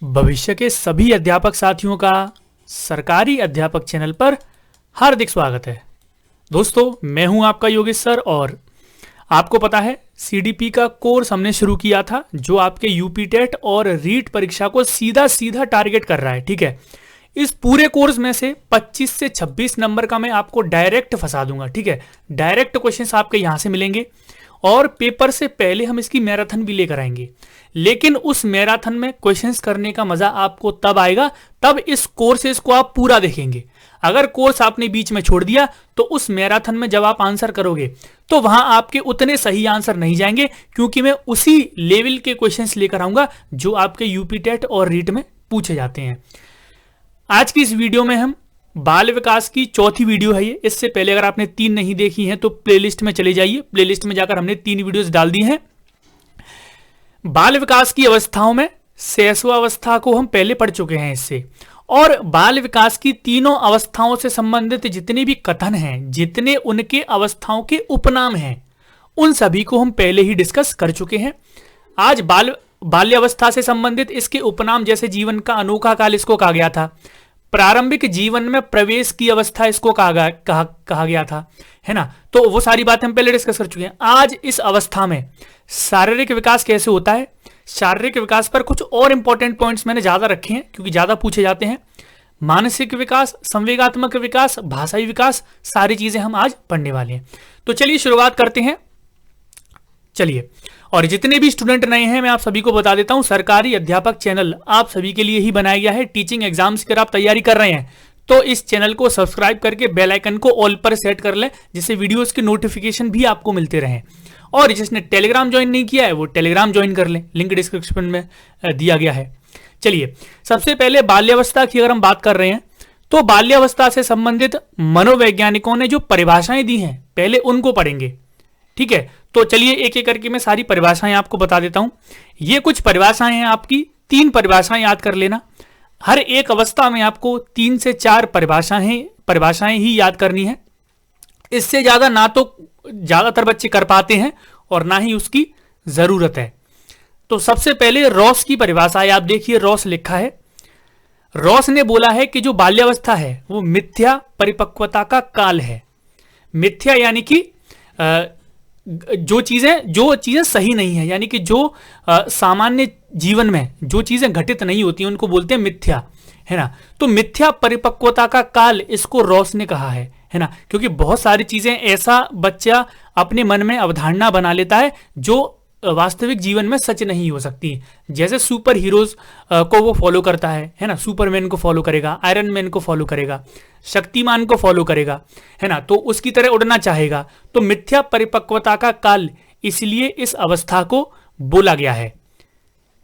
भविष्य के सभी अध्यापक साथियों का सरकारी अध्यापक चैनल पर हार्दिक स्वागत है। दोस्तों, मैं हूं आपका योगेश सर और आपको पता है सीडीपी का कोर्स हमने शुरू किया था जो आपके यूपी टेट और रीट परीक्षा को सीधा सीधा टारगेट कर रहा है। ठीक है, इस पूरे कोर्स में से 25 से 26 नंबर का मैं आपको डायरेक्ट फंसा दूंगा। ठीक है, डायरेक्ट क्वेश्चंस आपके यहां से मिलेंगे और पेपर से पहले हम इसकी मैराथन भी लेकर आएंगे। लेकिन उस मैराथन में क्वेश्चंस करने का मजा आपको तब आएगा तब इस कोर्सेज को आप पूरा देखेंगे। अगर कोर्स आपने बीच में छोड़ दिया तो उस मैराथन में जब आप आंसर करोगे तो वहां आपके उतने सही आंसर नहीं जाएंगे, क्योंकि मैं उसी लेवल के क्वेश्चंस लेकर आऊंगा जो आपके यूपी टेट और रीट में पूछे जाते हैं। आज की इस वीडियो में हम बाल विकास की चौथी वीडियो है ये। इससे पहले अगर आपने 3 नहीं देखी हैं तो प्लेलिस्ट में चले जाइए। प्लेलिस्ट में जाकर हमने 3 वीडियोस डाल दी हैं। बाल विकास की अवस्थाओं में शैशवावस्था को हम पहले पढ़ चुके हैं इससे, और बाल विकास की तीनों अवस्थाओं से संबंधित जितने भी कथन हैं, जितने उनके अवस्थाओं के उपनाम हैं, उन सभी को हम पहले ही डिस्कस कर चुके हैं। आज बाल्यावस्था से संबंधित इसके उपनाम जैसे जीवन का अनोखा काल इसको कहा गया था, प्रारंभिक जीवन में प्रवेश की अवस्था इसको कहा गया था, है ना। तो वो सारी बातें हम पहले डिस्कस कर चुके हैं। आज इस अवस्था में शारीरिक विकास कैसे होता है, शारीरिक विकास पर कुछ और इंपॉर्टेंट पॉइंट्स मैंने ज्यादा रखे हैं क्योंकि ज्यादा पूछे जाते हैं। मानसिक विकास, संवेगात्मक विकास, भाषाई विकास, सारी चीजें हम आज पढ़ने वाले हैं। तो चलिए शुरुआत करते हैं। चलिए, और जितने भी स्टूडेंट नए हैं मैं आप सभी को बता देता हूं, सरकारी अध्यापक चैनल आप सभी के लिए ही बनाया गया है। टीचिंग एग्जाम्स की अगर आप तैयारी कर रहे हैं तो इस चैनल को सब्सक्राइब करके बेल आइकन को ऑल पर सेट कर लें, जिससे वीडियोस के नोटिफिकेशन भी आपको मिलते रहें। और जिसने टेलीग्राम ज्वाइन नहीं किया है वो टेलीग्राम ज्वाइन कर लें, लिंक डिस्क्रिप्शन में दिया गया है। चलिए, सबसे पहले बाल्यावस्था की अगर हम बात कर रहे हैं तो बाल्यावस्था से संबंधित मनोवैज्ञानिकों ने जो परिभाषाएं दी हैं पहले उनको पढ़ेंगे। ठीक है, तो चलिए एक एक करके मैं सारी परिभाषाएं आपको बता देता हूं। ये कुछ परिभाषाएं हैं आपकी, 3 परिभाषाएं याद कर लेना। हर एक अवस्था में आपको 3 से 4 परिभाषाएं ही याद करनी है। इससे ज्यादा ना तो ज्यादातर बच्चे कर पाते हैं और ना ही उसकी जरूरत है। तो सबसे पहले रॉस की परिभाषा है, आप देखिए रॉस लिखा है। रॉस ने बोला है कि जो बाल्यावस्था है वो मिथ्या परिपक्वता का काल है। मिथ्या यानी कि जो चीजें सही नहीं है, यानी कि जो सामान्य जीवन में जो चीजें घटित नहीं होती हैं उनको बोलते हैं मिथ्या, है ना। तो मिथ्या परिपक्वता का काल इसको रॉस ने कहा है ना, क्योंकि बहुत सारी चीजें ऐसा बच्चा अपने मन में अवधारणा बना लेता है जो वास्तविक जीवन में सच नहीं हो सकती। जैसे सुपर हीरोज को वो फॉलो करता है ना, सुपरमैन को फॉलो करेगा, आयरन मैन को फॉलो करेगा, शक्तिमान को फॉलो करेगा, है ना, तो उसकी तरह उड़ना चाहेगा। तो मिथ्या परिपक्वता का काल इसलिए इस अवस्था को बोला गया है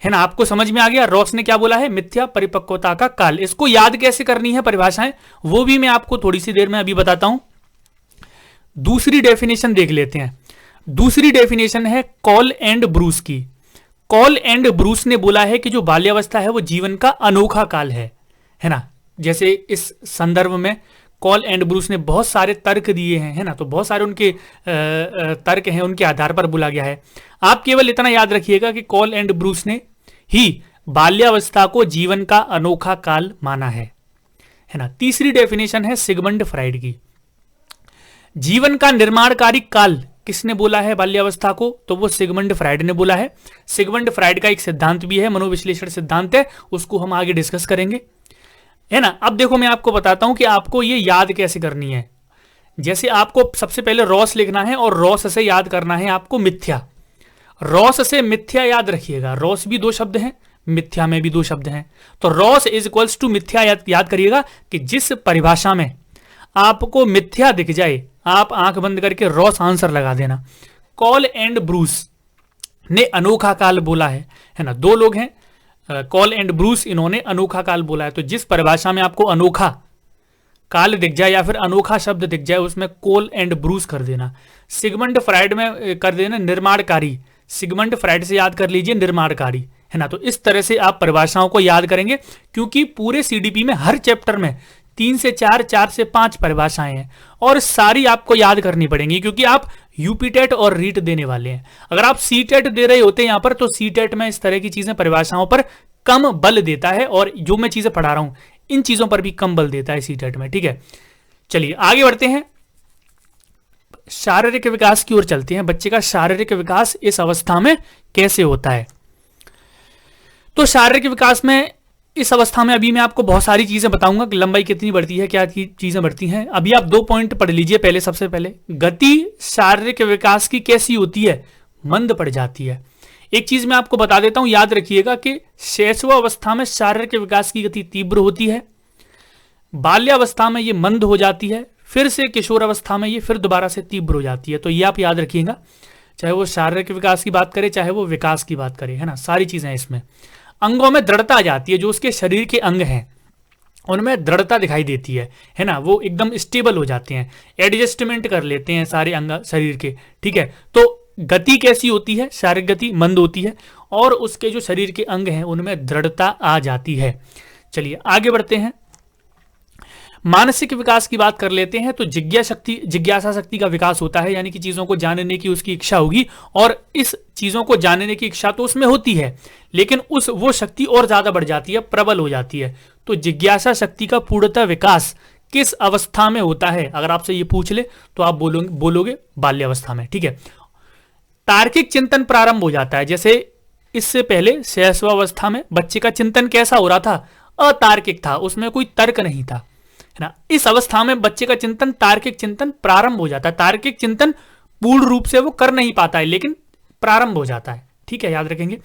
ना। आपको समझ में आ गया रॉस ने क्या बोला है, मिथ्या परिपक्वता का काल। इसको याद कैसे करनी है परिभाषाएं, वो भी मैं आपको थोड़ी सी देर में अभी बताता हूं। दूसरी डेफिनेशन देख लेते हैं। दूसरी डेफिनेशन है कॉल एंड ब्रूस की। कॉल एंड ब्रूस ने बोला है कि जो बाल्यावस्था है वो जीवन का अनोखा काल है ना। जैसे इस संदर्भ में कॉल एंड ब्रूस ने बहुत सारे तर्क दिए हैं, है ना, तो बहुत सारे उनके तर्क हैं, उनके आधार पर बोला गया है। आप केवल इतना याद रखिएगा कि कॉल एंड ब्रूस ने ही बाल्यावस्था को जीवन का अनोखा काल माना है ना। तीसरी डेफिनेशन है सिगमंड फ्राइड की। जीवन का निर्माणकारी काल किसने बोला है बाल्यावस्था को, तो वो सिगमंड फ्राइड ने बोला है। सिगमंड फ्राइड का एक सिद्धांत भी है, मनोविश्लेषण सिद्धांत है, उसको हम आगे डिस्कस करेंगे, है ना। अब देखो मैं आपको बताता हूं कि आपको ये याद कैसे करनी है। जैसे आपको सबसे पहले रॉस लिखना है और रॉस से याद करना है आपको मिथ्या। रॉस से मिथ्या याद रखिएगा। रॉस भी 2 शब्द हैं, मिथ्या में भी 2 शब्द हैं। तो रॉस इज इक्वल्स टू मिथ्या याद करिएगा कि जिस परिभाषा में आपको मिथ्या दिख जाए आप आंख बंद करके रॉस आंसर लगा देना। कॉल एंड ब्रूस ने अनोखा काल बोला है ना। 2 लोग हैं, कॉल एंड ब्रूस, इन्होंने अनोखा काल बोला है। तो जिस परिभाषा में आपको अनोखा काल दिख जाए या फिर अनोखा शब्द दिख जाए उसमें कॉल एंड ब्रूस कर देना। सिगमंड फ्राइड में कर देना निर्माणकारी। सिगमंड फ्राइड से याद कर लीजिए निर्माणकारी, है ना। तो इस तरह से आप परिभाषाओं को याद करेंगे, क्योंकि पूरे सीडीपी में हर चैप्टर में 3 से 4, 4 से 5 परिभाषाएं हैं और सारी आपको याद करनी पड़ेंगी, क्योंकि आप यूपी टेट और रीट देने वाले हैं। अगर आप सी टेट दे रहे होते हैं यहाँ पर तो सी टेट में इस तरह की चीजें परिभाषाओं पर कम बल देता है, और जो मैं चीजें पढ़ा रहा हूं इन चीजों पर भी कम बल देता है सीटेट में। ठीक है, चलिए आगे बढ़ते हैं, शारीरिक विकास की ओर चलते हैं। बच्चे का शारीरिक विकास इस अवस्था में कैसे होता है? तो शारीरिक विकास में इस अवस्था में अभी मैं आपको बहुत सारी चीजें बताऊंगा कि लंबाई कितनी बढ़ती है, क्या चीजें बढ़ती हैं। अभी आप 2 पॉइंट पढ़ लीजिए पहले। सबसे पहले गति शारीरिक विकास की कैसी होती है? मंद पड़ जाती है। एक चीज मैं आपको बता देता हूं, याद रखिएगा कि शैशवावस्था में शारीरिक विकास की गति तीव्र होती है, बाल्यावस्था में ये मंद हो जाती है, फिर से किशोर अवस्था में ये फिर दोबारा से तीव्र हो जाती है। तो ये आप याद रखिएगा, चाहे वो शारीरिक विकास की बात करे चाहे वो विकास की बात करे, है ना, सारी चीजें इसमें। अंगों में दृढ़ता आ जाती है, जो उसके शरीर के अंग हैं उनमें दृढ़ता दिखाई देती है ना, वो एकदम स्टेबल हो जाते हैं, एडजस्टमेंट कर लेते हैं सारे अंग शरीर के। ठीक है, तो गति कैसी होती है? शारीरिक गति मंद होती है, और उसके जो शरीर के अंग हैं उनमें दृढ़ता आ जाती है। चलिए आगे बढ़ते हैं, मानसिक विकास की बात कर लेते हैं। तो जिज्ञासा शक्ति का विकास होता है, यानी कि चीजों को जानने की उसकी इच्छा होगी, और इस चीजों को जानने की इच्छा तो उसमें होती है, लेकिन वो शक्ति और ज्यादा बढ़ जाती है, प्रबल हो जाती है। तो जिज्ञासा शक्ति का पूर्णतः विकास किस अवस्था में होता है? अगर आपसे ये पूछ ले तो आप बोलोगे बाल्यावस्था में। ठीक है, तार्किक चिंतन प्रारंभ हो जाता है। जैसे इससे पहले शैशवावस्था में बच्चे का चिंतन कैसा हो रहा था? अतार्किक था, उसमें कोई तर्क नहीं था, है ना। इस अवस्था में बच्चे का चिंतन, तार्किक चिंतन प्रारंभ हो जाता है। तार्किक चिंतन पूर्ण रूप से वो कर नहीं पाता है, लेकिन प्रारंभ हो जाता है। ठीक है, याद रखेंगे।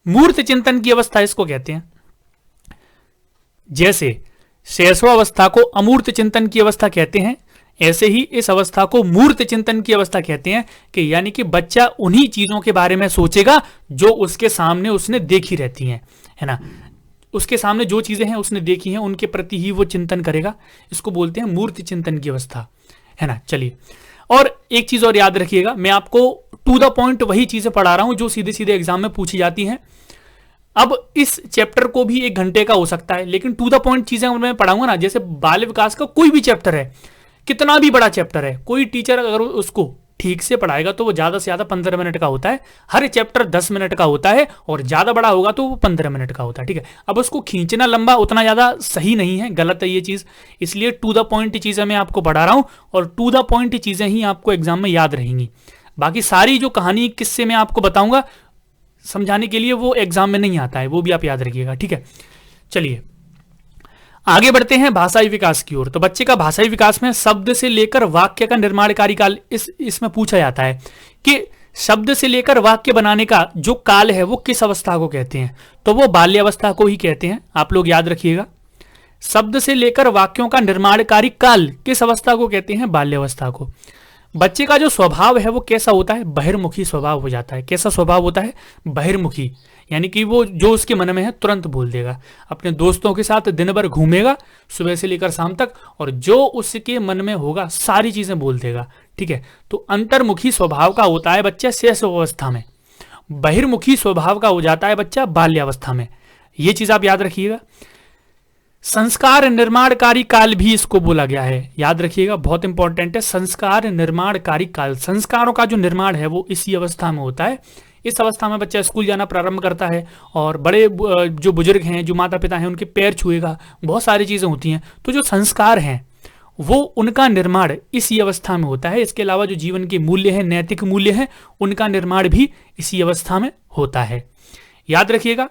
मूर्त चिंतन की अवस्था इसको कहते हैं। जैसे शैशवावस्था को अमूर्त चिंतन की अवस्था कहते हैं, ऐसे ही इस अवस्था को मूर्त चिंतन की अवस्था कहते हैं, कि यानी कि बच्चा उन्हीं चीजों के बारे में सोचेगा जो उसके सामने उसने देखी रहती हैं, है ना। उसके सामने जो चीजें हैं उसने देखी हैं, उनके प्रति ही वो चिंतन करेगा। इसको बोलते हैं मूर्त चिंतन की अवस्था, है ना। चलिए, और एक चीज और याद रखिएगा, मैं आपको टू द पॉइंट वही चीजें पढ़ा रहा हूं जो सीधे सीधे एग्जाम में पूछी जाती हैं। अब इस चैप्टर को भी 1 घंटे का हो सकता है, लेकिन टू द पॉइंट चीजें मैं पढ़ाऊंगा ना। जैसे बाल विकास का कोई भी चैप्टर है, कितना भी बड़ा चैप्टर है, कोई टीचर अगर उसको ठीक से पढ़ाएगा तो वो ज्यादा से ज्यादा 15 मिनट का होता है। हर चैप्टर 10 मिनट का होता है, और ज्यादा बड़ा होगा तो वो 15 मिनट का होता है। ठीक है, अब उसको खींचना लंबा उतना ज्यादा सही नहीं है, गलत है ये चीज। इसलिए टू द पॉइंट चीजें मैं आपको पढ़ा रहा हूं, और टू द पॉइंट चीजें ही आपको एग्जाम में याद रहेंगी। बाकी सारी जो कहानी किस्से मैं आपको बताऊंगा समझाने के लिए, वो एग्जाम में नहीं आता है, वो भी आप याद रखिएगा। ठीक है, चलिए आगे बढ़ते हैं भाषाई विकास की ओर। तो बच्चे का भाषाई विकास में शब्द से लेकर वाक्य का निर्माणकारी काल इसमें पूछा जाता है कि शब्द से लेकर वाक्य बनाने का जो काल है वो किस अवस्था को कहते हैं? तो वो बाल्यावस्था को ही कहते हैं। आप लोग याद रखिएगा, शब्द से लेकर वाक्यों का निर्माणकारी काल किस अवस्था को कहते हैं? बाल्यावस्था को। बच्चे का जो स्वभाव है वो कैसा होता है? बहिर्मुखी स्वभाव हो जाता है। कैसा स्वभाव होता है? बहिर्मुखी, यानी कि वो जो उसके मन में है तुरंत बोल देगा। अपने दोस्तों के साथ दिन भर घूमेगा सुबह से लेकर शाम तक, और जो उसके मन में होगा सारी चीजें बोल देगा। ठीक है, तो अंतर्मुखी स्वभाव का होता है बच्चा शैशवावस्था में, बहिर्मुखी स्वभाव का हो जाता है बच्चा बाल्यावस्था में। ये चीज आप याद रखिएगा। संस्कार निर्माणकारी काल भी इसको बोला गया है, याद रखिएगा, बहुत इंपॉर्टेंट है। संस्कार निर्माणकारी काल, संस्कारों का जो निर्माण है वो इसी अवस्था में होता है। इस अवस्था में बच्चा स्कूल जाना प्रारंभ करता है, और बड़े जो बुजुर्ग हैं, जो माता पिता हैं, उनके पैर छुएगा, बहुत सारी चीजें होती हैं। तो जो संस्कार हैं वो उनका निर्माण इसी अवस्था में होता है। इसके अलावा जो जीवन के मूल्य हैं, नैतिक मूल्य हैं, उनका निर्माण भी इसी अवस्था में होता है, याद रखिएगा।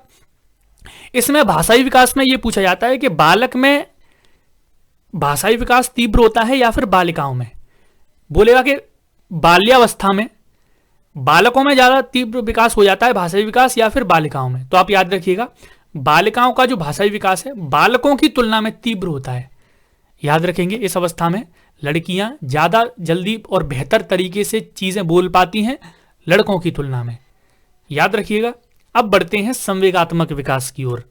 इसमें भाषाई विकास में यह पूछा जाता है कि बालक में भाषाई विकास तीव्र होता है या फिर बालिकाओं में? बोलेगा कि बाल्यावस्था में बालकों में ज्यादा तीव्र विकास हो जाता है भाषाई विकास, या फिर बालिकाओं में? तो आप याद रखिएगा, बालिकाओं का जो भाषाई विकास है बालकों की तुलना में तीव्र होता है। याद रखेंगे, इस अवस्था में लड़कियां ज्यादा जल्दी और बेहतर तरीके से चीजें बोल पाती हैं लड़कों की तुलना में, याद रखिएगा। अब बढ़ते हैं संवेगात्मक विकास की ओर।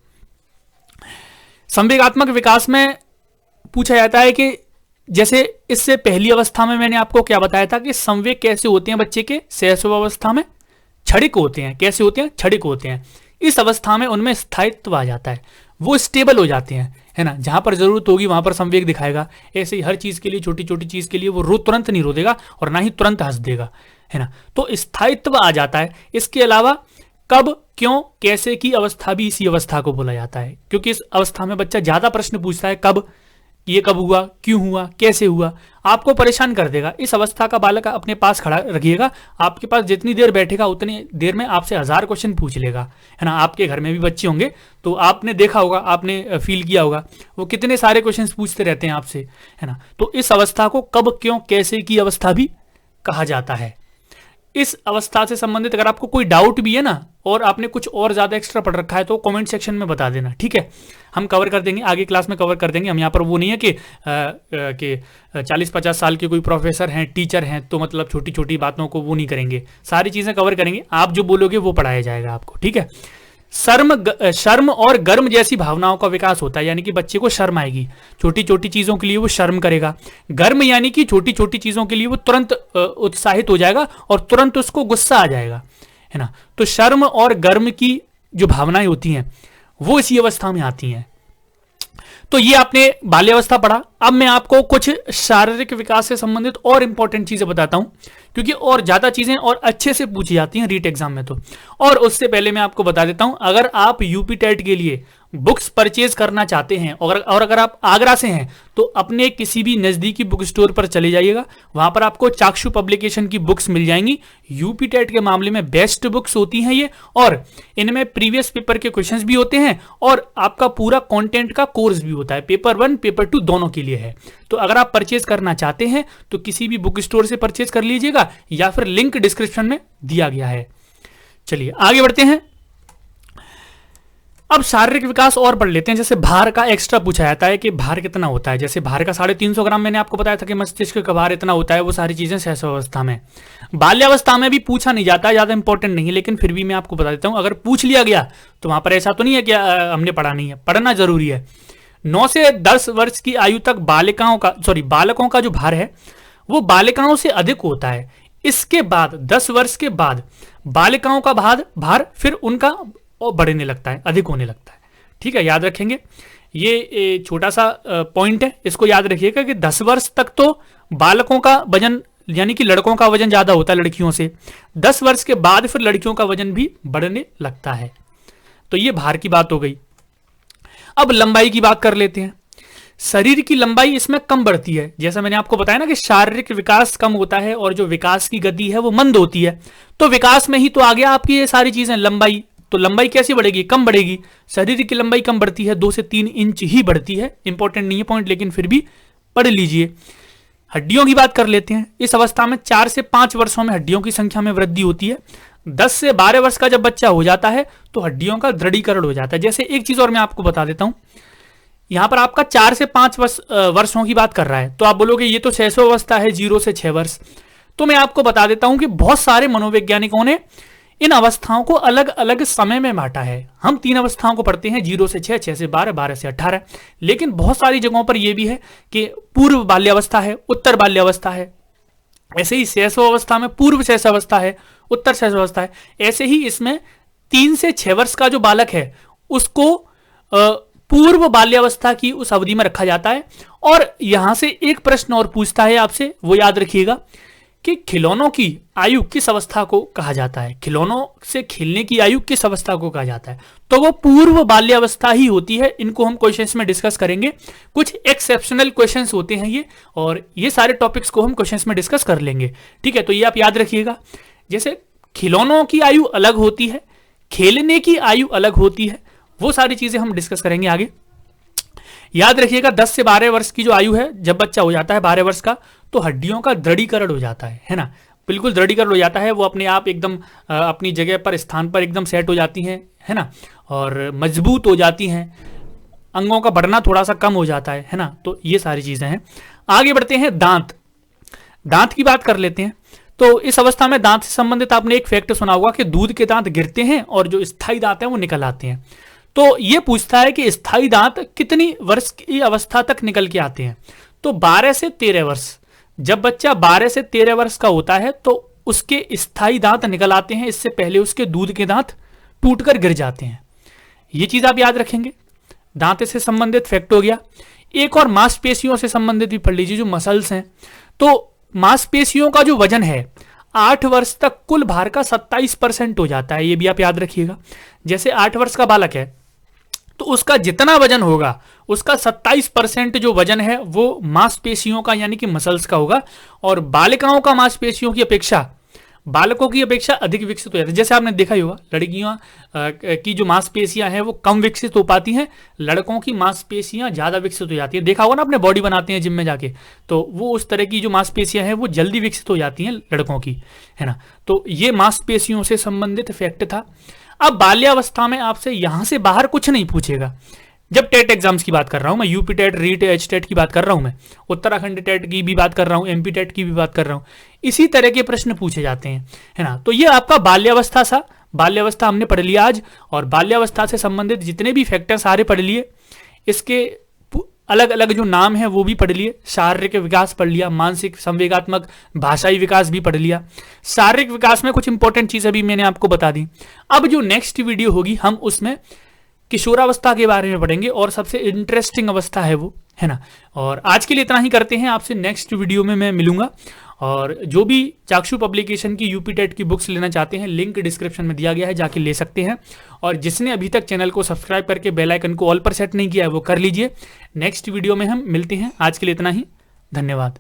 संवेगात्मक विकास में पूछा जाता है कि जैसे इससे पहली अवस्था में मैंने आपको क्या बताया था कि संवेग कैसे होते हैं बच्चे के? शैशवावस्था में क्षणिक होते हैं। कैसे होते हैं? क्षणिक होते हैं। इस अवस्था में उनमें स्थायित्व आ जाता है, वो स्टेबल हो जाते हैं, है ना। जहां पर जरूरत होगी वहां पर संवेग दिखाएगा। ऐसे ही हर चीज के लिए, छोटी छोटी चीज के लिए वो तुरंत नहीं रो देगा, और ना ही तुरंत हंस देगा, है ना। तो स्थायित्व आ जाता है। इसके अलावा कब, क्यों, कैसे की अवस्था भी इसी अवस्था को बोला जाता है, क्योंकि इस अवस्था में बच्चा ज्यादा प्रश्न पूछता है। कब, ये कब हुआ, क्यों हुआ, कैसे हुआ, आपको परेशान कर देगा। इस अवस्था का बालक अपने पास खड़ा रखिएगा, आपके पास जितनी देर बैठेगा उतनी देर में आपसे 1000 क्वेश्चन पूछ लेगा, है ना। आपके घर में भी बच्चे होंगे तो आपने देखा होगा, आपने फील किया होगा, वो कितने सारे क्वेश्चन पूछते रहते हैं आपसे, है ना। तो इस अवस्था को कब, क्यों, कैसे की अवस्था भी कहा जाता है। इस अवस्था से संबंधित अगर आपको कोई डाउट भी है ना, और आपने कुछ और ज्यादा एक्स्ट्रा पढ़ रखा है, तो कमेंट सेक्शन में बता देना, ठीक है। हम कवर कर देंगे, आगे क्लास में कवर कर देंगे। हम यहाँ पर वो नहीं है कि 40-50 साल के कोई प्रोफेसर हैं, टीचर हैं, तो मतलब छोटी छोटी बातों को वो नहीं करेंगे, सारी चीजें कवर करेंगे। आप जो बोलोगे वो पढ़ाया जाएगा आपको, ठीक है। शर्म और गर्म जैसी भावनाओं का विकास होता है, यानी कि बच्चे को शर्म आएगी, छोटी छोटी चीजों के लिए वो शर्म करेगा। गर्म यानी कि छोटी छोटी चीजों के लिए वो तुरंत उत्साहित हो जाएगा और तुरंत उसको गुस्सा आ जाएगा, है ना। तो शर्म और गर्म की जो भावनाएं होती हैं वो इसी अवस्था में आती हैं। तो ये आपने बाल्यावस्था पढ़ा। अब मैं आपको कुछ शारीरिक विकास से संबंधित और इंपॉर्टेंट चीजें बताता हूं, क्योंकि और ज्यादा चीजें और अच्छे से पूछी जाती हैं रीट एग्जाम में तो। और उससे पहले मैं आपको बता देता हूं, अगर आप यूपी टेट के लिए बुक्स परचेज करना चाहते हैं और अगर आप आगरा से हैं तो अपने किसी भी नजदीकी बुक स्टोर पर चले जाइएगा, वहां पर आपको चाक्षु पब्लिकेशन की बुक्स मिल जाएंगी। यूपी टेट के मामले में बेस्ट बुक्स होती हैं ये, और इनमें प्रीवियस पेपर के क्वेश्चंस भी होते हैं और आपका पूरा कंटेंट का कोर्स भी होता है। पेपर 1 पेपर 2 दोनों के लिए है। तो अगर आप परचेज करना चाहते हैं तो किसी भी बुक स्टोर से परचेज कर लीजिएगा, या फिर लिंक डिस्क्रिप्शन में दिया गया है। चलिए आगे बढ़ते हैं। अब शारीरिक विकास और पढ़ लेते हैं। जैसे भार का एक्स्ट्रा पूछा जाता है कि भार कितना होता है। जैसे भार का 350 ग्राम मैंने आपको बताया था कि मस्तिष्क का भार इतना होता है, वो सारी चीजें शैशवावस्था में। बाल्यावस्था में भी पूछा नहीं जाता, ज्यादा इंपॉर्टेंट नहीं, लेकिन फिर भी मैं आपको बता देता हूं, अगर पूछ लिया गया तो वहां पर ऐसा तो नहीं है कि हमने पढ़ा नहीं है, पढ़ना जरूरी है। 9 से 10 वर्ष की आयु तक बालकों का जो भार है वो बालिकाओं से अधिक होता है। इसके बाद 10 वर्ष के बाद बालिकाओं का भार फिर उनका बढ़ने लगता है, अधिक होने लगता है, ठीक है। याद रखेंगे, ये छोटा सा पॉइंट है, इसको याद रखिएगा कि 10 वर्ष तक तो बालकों का वजन यानी कि लड़कों का वजन ज्यादा होता है लड़कियों से। 10 वर्ष के बाद फिर लड़कियों का वजन भी बढ़ने लगता है। तो ये भार की बात हो गई। अब लंबाई की बात कर लेते हैं। शरीर की लंबाई इसमें कम बढ़ती है। जैसा मैंने आपको बताया ना कि शारीरिक विकास कम होता है और जो विकास की गति है वो मंद होती है। तो विकास में ही तो आ गया आपकी ये सारी चीजें, लंबाई। तो लंबाई कैसी बढ़ेगी? कम बढ़ेगी। शरीर की लंबाई कम बढ़ती है, 2 से 3 इंच ही बढ़ती है। इंपॉर्टेंट नहीं है पॉइंट, लेकिन फिर भी पढ़ लीजिए। हड्डियों की बात कर लेते हैं। इस अवस्था में 4 से 5 वर्षों में हड्डियों की संख्या में वृद्धि होती है। 10 से 12 वर्ष का जब बच्चा हो जाता है तो हड्डियों का दृढ़ीकरण हो जाता है। जैसे एक चीज और मैं आपको बता देता हूं, यहां पर आपका 4 से 5 वर्षों की बात कर रहा है, तो आप बोलोगे ये तो 600 अवस्था है, 0 से 6 वर्ष। तो मैं आपको बता देता हूं कि बहुत सारे मनोवैज्ञानिकों ने इन अवस्थाओं को अलग अलग समय में बांटा है। हम 3 अवस्थाओं को पढ़ते हैं, 0 से 6, 6 से 12, 12 से 18। लेकिन बहुत सारी जगहों पर यह भी है कि पूर्व बाल्यावस्था है, उत्तर बाल्यावस्था है। ऐसे ही शैशव अवस्था में पूर्व शैशवावस्था है, उत्तर शैशवावस्था है। ऐसे ही इसमें 3 से 6 वर्ष का जो बालक है उसको पूर्व बाल्यावस्था की उस अवधि में रखा जाता है। और यहां से एक प्रश्न और पूछता है आपसे, वो याद रखिएगा कि खिलौनों की आयु किस अवस्था को कहा जाता है। खिलौनों से खेलने की आयु किस अवस्था को कहा जाता है? तो वो पूर्व बाल्यावस्था ही होती है। इनको हम क्वेश्चंस में डिस्कस करेंगे। कुछ एक्सेप्शनल क्वेश्चंस होते हैं ये, और ये सारे टॉपिक्स को हम क्वेश्चंस में डिस्कस कर लेंगे, ठीक है। तो ये आप याद रखिएगा। जैसे खिलौनों की आयु अलग होती है, खेलने की आयु अलग होती है, वो सारी चीजें हम डिस्कस करेंगे आगे। याद रखिएगा 10 से 12 वर्ष की जो आयु है, जब बच्चा हो जाता है 12 वर्ष का, तो हड्डियों का दृढ़ीकरण हो जाता है ना। बिल्कुल दृढ़ीकरण हो जाता है, वो अपने आप एकदम अपनी जगह पर, स्थान पर एकदम सेट हो जाती हैं, है ना, और मजबूत हो जाती हैं। अंगों का बढ़ना थोड़ा सा कम हो जाता है ना। तो ये सारी चीजें हैं। आगे बढ़ते हैं। दांत की बात कर लेते हैं। तो इस अवस्था में दांत से संबंधित आपने एक फैक्ट सुना होगा कि दूध के दांत गिरते हैं और जो स्थायी दांत हैं वो निकल आते हैं। तो ये पूछता है कि स्थायी दांत कितनी वर्ष की अवस्था तक निकल के आते हैं? तो 12 से 13 वर्ष। जब बच्चा 12 से 13 वर्ष का होता है तो उसके स्थायी दांत निकल आते हैं। इससे पहले उसके दूध के दांत टूटकर गिर जाते हैं। ये चीज आप याद रखेंगे। दांत से संबंधित फैक्ट हो गया। एक और मांसपेशियों से संबंधित भी पढ़ लीजिए, जो मसल्स हैं। तो मांसपेशियों का जो वजन है 8 वर्ष तक कुल भार का 27% हो जाता है। ये भी आप याद रखिएगा। जैसे 8 वर्ष का बालक है तो उसका जितना वजन होगा उसका 27% जो वजन है वो मांसपेशियों का यानी कि मसल्स का होगा, और बालिकाओं का मांसपेशियों की अपेक्षा बालकों की अपेक्षा अधिक विकसित हो जाता है। जैसे आपने देखा ही होगा, लड़कियों की जो मांसपेशियां हैं वो कम विकसित हो पाती हैं, लड़कों की मांसपेशियां ज्यादा विकसित हो जाती हैं। देखा होगा ना, अपने बॉडी बनाते हैं जिम में जाके, तो वो उस तरह की जो मांसपेशियां हैं वो जल्दी विकसित हो जाती हैं लड़कों की, है ना। तो ये मांसपेशियों से संबंधित फैक्ट था। अब बाल्यावस्था में आपसे यहां से बाहर कुछ नहीं पूछेगा। जब टेट एग्जाम्स की बात कर रहा हूं मैं, UP TET, REET, H TET की बात कर रहा हूं मैं, उत्तराखंड टेट की भी बात कर रहा हूं, एमपी टेट की भी बात कर रहा हूं, इसी तरह के प्रश्न पूछे जाते हैं, है ना। तो ये आपका बाल्यावस्था सा, बाल्यावस्था हमने पढ़ लिया आज, और बाल्यावस्था से संबंधित जितने भी फैक्टर सारे पढ़ लिए, इसके अलग अलग जो नाम है वो भी पढ़ लिए। शारीरिक विकास पढ़ लिया, मानसिक, संवेगात्मक, भाषाई विकास भी पढ़ लिया। शारीरिक विकास में कुछ इंपॉर्टेंट चीजें भी मैंने आपको बता दी। अब जो नेक्स्ट वीडियो होगी हम उसमें किशोरावस्था के बारे में पढ़ेंगे, और सबसे इंटरेस्टिंग अवस्था है वो, है ना। और आज के लिए इतना ही करते हैं, आपसे नेक्स्ट वीडियो में मैं मिलूंगा। और जो भी चाक्षु पब्लिकेशन की यूपी टेट की बुक्स लेना चाहते हैं, लिंक डिस्क्रिप्शन में दिया गया है, जाके ले सकते हैं। और जिसने अभी तक चैनल को सब्सक्राइब करके बेल आइकन को ऑल पर सेट नहीं किया है वो कर लीजिए। नेक्स्ट वीडियो में हम मिलते हैं, आज के लिए इतना ही, धन्यवाद।